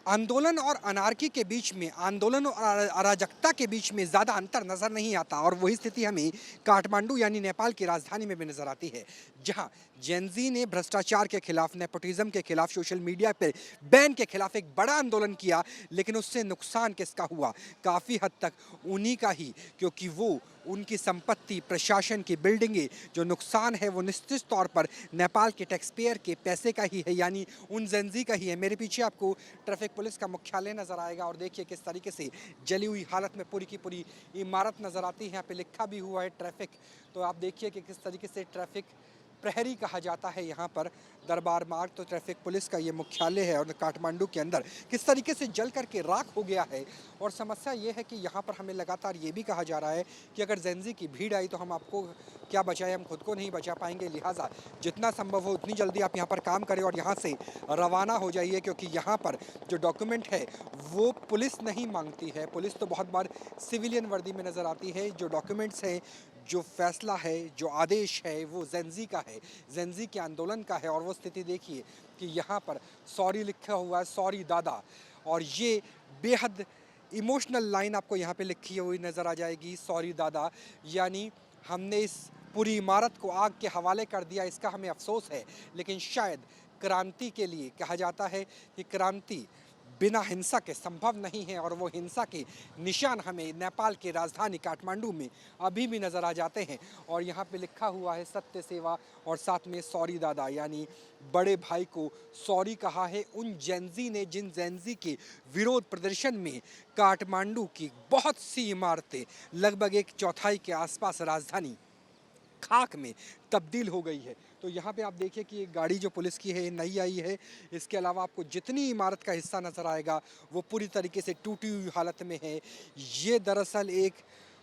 आंदोलन और अनार्की के बीच में, आंदोलन और अराजकता के बीच में ज़्यादा अंतर नज़र नहीं आता और वही स्थिति हमें काठमांडू यानी नेपाल की राजधानी में भी नज़र आती है, जहां जेनजी ने भ्रष्टाचार के खिलाफ, नेपोटिज्म के खिलाफ, सोशल मीडिया पर बैन के खिलाफ एक बड़ा आंदोलन किया। लेकिन उससे नुकसान किसका हुआ? काफ़ी हद तक उन्हीं का ही, क्योंकि वो उनकी संपत्ति, प्रशासन की बिल्डिंगें, जो नुकसान है वो निश्चित तौर पर नेपाल के टैक्स पेयर के पैसे का ही है, यानी उन जेनजी का ही है। मेरे पीछे आपको ट्रैफिक पुलिस का मुख्यालय नज़र आएगा और देखिए किस तरीके से जली हुई हालत में पूरी की पूरी इमारत नज़र आती है। यहाँ पे लिखा भी हुआ है ट्रैफिक, तो आप देखिए कि किस तरीके से ट्रैफिक प्रहरी कहा जाता है यहाँ पर दरबार मार्ग, तो ट्रैफिक पुलिस का ये मुख्यालय है और काठमांडू के अंदर किस तरीके से जल करके राख हो गया है। और समस्या ये है कि यहाँ पर हमें लगातार ये भी कहा जा रहा है कि अगर जेनजी की भीड़ आई तो हम आपको क्या बचाएं, हम खुद को नहीं बचा पाएंगे, लिहाजा जितना संभव हो उतनी जल्दी आप यहाँ पर काम करें और यहाँ से रवाना हो जाइए, क्योंकि यहाँ पर जो डॉक्यूमेंट है वो पुलिस नहीं मांगती है। पुलिस तो बहुत बार सिविलियन वर्दी में नज़र आती है। जो डॉक्यूमेंट्स हैं, जो फैसला है, जो आदेश है, वो जेनजी का है, जेनजी के आंदोलन का है। और वो स्थिति देखिए कि यहाँ पर सॉरी लिखा हुआ है, सॉरी दादा, और ये बेहद इमोशनल लाइन आपको यहाँ पे लिखी हुई नज़र आ जाएगी, सॉरी दादा, यानी हमने इस पूरी इमारत को आग के हवाले कर दिया, इसका हमें अफसोस है। लेकिन शायद क्रांति के लिए कहा जाता है कि क्रांति बिना हिंसा के संभव नहीं है, और वो हिंसा के निशान हमें नेपाल की राजधानी काठमांडू में अभी भी नज़र आ जाते हैं। और यहाँ पे लिखा हुआ है सत्य सेवा और साथ में सॉरी दादा, यानी बड़े भाई को सॉरी कहा है उन जेनजी ने जिन जेनजी के विरोध प्रदर्शन में काठमांडू की बहुत सी इमारतें, लगभग 1/4 के आसपास राजधानी खाक में तब्दील हो गई है। तो यहाँ पे आप देखिए कि ये गाड़ी जो पुलिस की है नई आई है। इसके अलावा आपको जितनी इमारत का हिस्सा नज़र आएगा वो पूरी तरीके से टूटी हुई हालत में है। ये दरअसल एक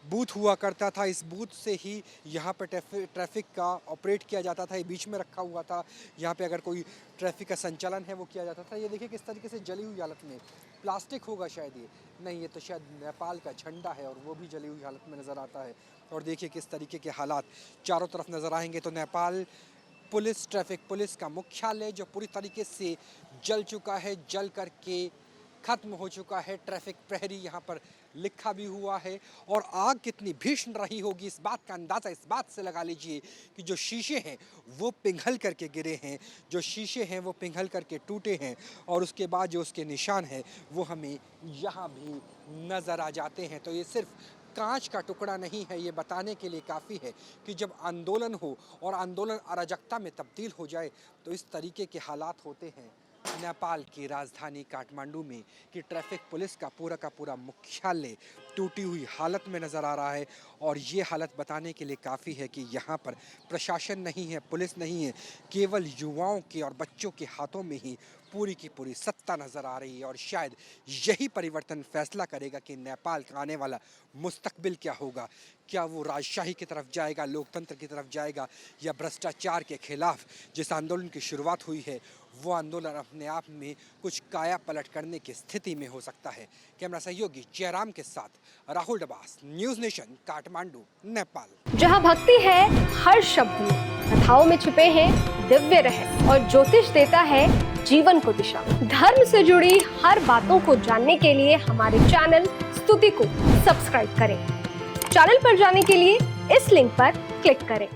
बूथ हुआ करता था, इस बूथ से ही यहाँ पर ट्रैफिक का ऑपरेट किया जाता था। ये बीच में रखा हुआ था, यहाँ पे अगर कोई ट्रैफिक का संचालन है वो किया जाता था। ये देखिए किस तरीके से जली हुई हालत में, प्लास्टिक होगा शायद, ये नहीं, ये तो शायद नेपाल का झंडा है और वो भी जली हुई हालत में नज़र आता है। और देखिए किस तरीके के हालात चारों तरफ नज़र आएंगे। तो नेपाल पुलिस, ट्रैफिक पुलिस का मुख्यालय जो पूरी तरीके से जल चुका है, जल करके खत्म हो चुका है। ट्रैफिक प्रहरी यहाँ पर लिखा भी हुआ है। और आग कितनी भीषण रही होगी इस बात का अंदाज़ा इस बात से लगा लीजिए कि जो शीशे हैं वो पिघल करके गिरे हैं, जो शीशे हैं वो पिघल करके टूटे हैं, और उसके बाद जो उसके निशान हैं वो हमें यहाँ भी नज़र आ जाते हैं। तो ये सिर्फ कांच का टुकड़ा नहीं है, ये बताने के लिए काफ़ी है कि जब आंदोलन हो और आंदोलन अराजकता में तब्दील हो जाए तो इस तरीके के हालात होते हैं नेपाल की राजधानी काठमांडू में, कि ट्रैफिक पुलिस का पूरा मुख्यालय टूटी हुई हालत में नज़र आ रहा है। और ये हालत बताने के लिए काफ़ी है कि यहाँ पर प्रशासन नहीं है, पुलिस नहीं है, केवल युवाओं के और बच्चों के हाथों में ही पूरी की पूरी सत्ता नज़र आ रही है। और शायद यही परिवर्तन फैसला करेगा कि नेपाल का आने वाला मुस्तकबिल क्या होगा। क्या वो राजशाही की तरफ जाएगा, लोकतंत्र की तरफ जाएगा, या भ्रष्टाचार के खिलाफ जिस आंदोलन की शुरुआत हुई है वो आंदोलन अपने आप में कुछ काया पलट करने की स्थिति में हो सकता है। कैमरा सहयोगी जयराम के साथ राहुल डबास, न्यूज़ नेशन, काठमांडू, नेपाल। जहाँ भक्ति है हर शब्द में, कथाओं में छुपे हैं दिव्य रहस्य, और ज्योतिष देता है जीवन को दिशा। धर्म से जुड़ी हर बातों को जानने के लिए हमारे चैनल स्तुति को सब्सक्राइब करें। चैनल पर जाने के लिए इस लिंक पर क्लिक करें।